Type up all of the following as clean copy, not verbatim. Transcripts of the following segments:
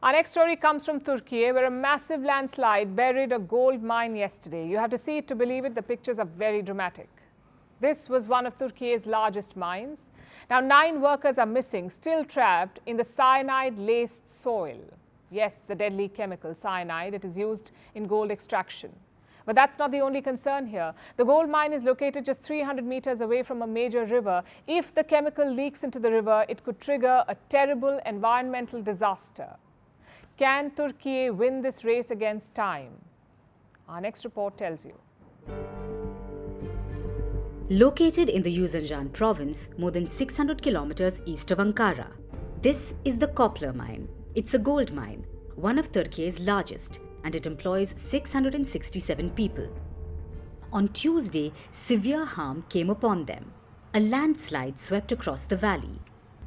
Our next story comes from Turkiye, where a massive landslide buried a gold mine yesterday. You have to see it to believe it. The pictures are very dramatic. This was one of Turkiye's largest mines. Now, 9 workers are missing, still trapped in the cyanide-laced soil. Yes, the deadly chemical cyanide. It is used in gold extraction. But that's not the only concern here. The gold mine is located just 300 meters away from a major river. If the chemical leaks into the river, it could trigger a terrible environmental disaster. Can Turkiye win this race against time? Our next report tells you. Located in the Erzincan province, more than 600 kilometers east of Ankara, this is the Copper Mine. It's a gold mine, one of Turkiye's largest, and it employs 667 people. On Tuesday, severe harm came upon them. A landslide swept across the valley.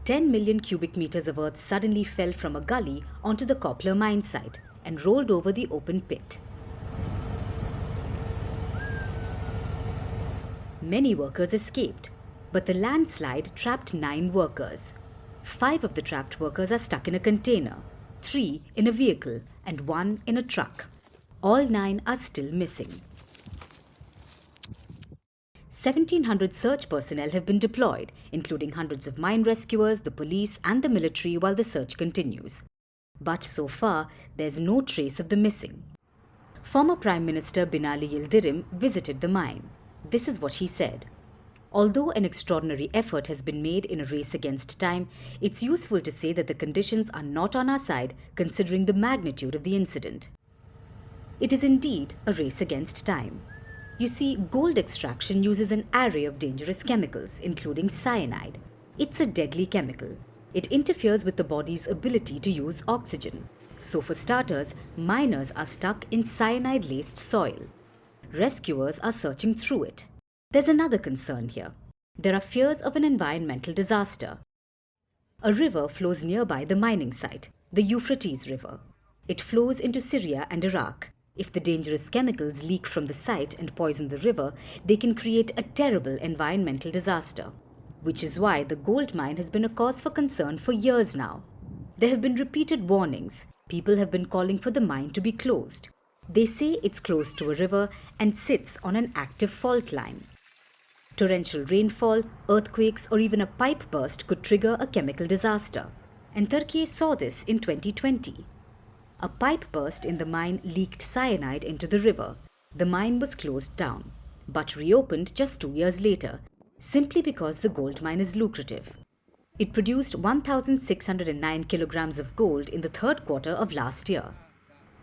10 million cubic meters of earth suddenly fell from a gully onto the Copper mine site and rolled over the open pit. Many workers escaped, but the landslide trapped 9 workers. 5 of the trapped workers are stuck in a container, 3 in a vehicle and 1 in a truck. All 9 are still missing. 1,700 search personnel have been deployed, including hundreds of mine rescuers, the police and the military, while the search continues. But so far, there's no trace of the missing. Former Prime Minister Binali Yildirim visited the mine. This is what he said. Although an extraordinary effort has been made in a race against time, it's useful to say that the conditions are not on our side considering the magnitude of the incident. It is indeed a race against time. You see, gold extraction uses an array of dangerous chemicals, including cyanide. It's a deadly chemical. It interferes with the body's ability to use oxygen. So for starters, miners are stuck in cyanide-laced soil. Rescuers are searching through it. There's another concern here. There are fears of an environmental disaster. A river flows nearby the mining site, the Euphrates River. It flows into Syria and Iraq. If the dangerous chemicals leak from the site and poison the river, they can create a terrible environmental disaster. Which is why the gold mine has been a cause for concern for years now. There have been repeated warnings. People have been calling for the mine to be closed. They say it's close to a river and sits on an active fault line. Torrential rainfall, earthquakes, or even a pipe burst could trigger a chemical disaster. And Turkey saw this in 2020. A pipe burst in the mine leaked cyanide into the river. The mine was closed down, but reopened just 2 years later, simply because the gold mine is lucrative. It produced 1,609 kilograms of gold in the 3rd quarter of last year.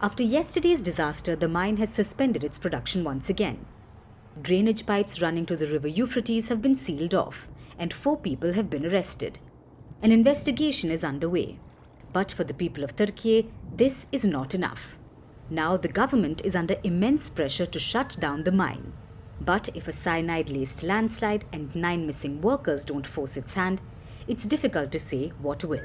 After yesterday's disaster, the mine has suspended its production once again. Drainage pipes running to the river Euphrates have been sealed off, and 4 people have been arrested. An investigation is underway. But for the people of Turkey, this is not enough. Now the government is under immense pressure to shut down the mine. But if a cyanide-laced landslide and 9 missing workers don't force its hand, it's difficult to say what will.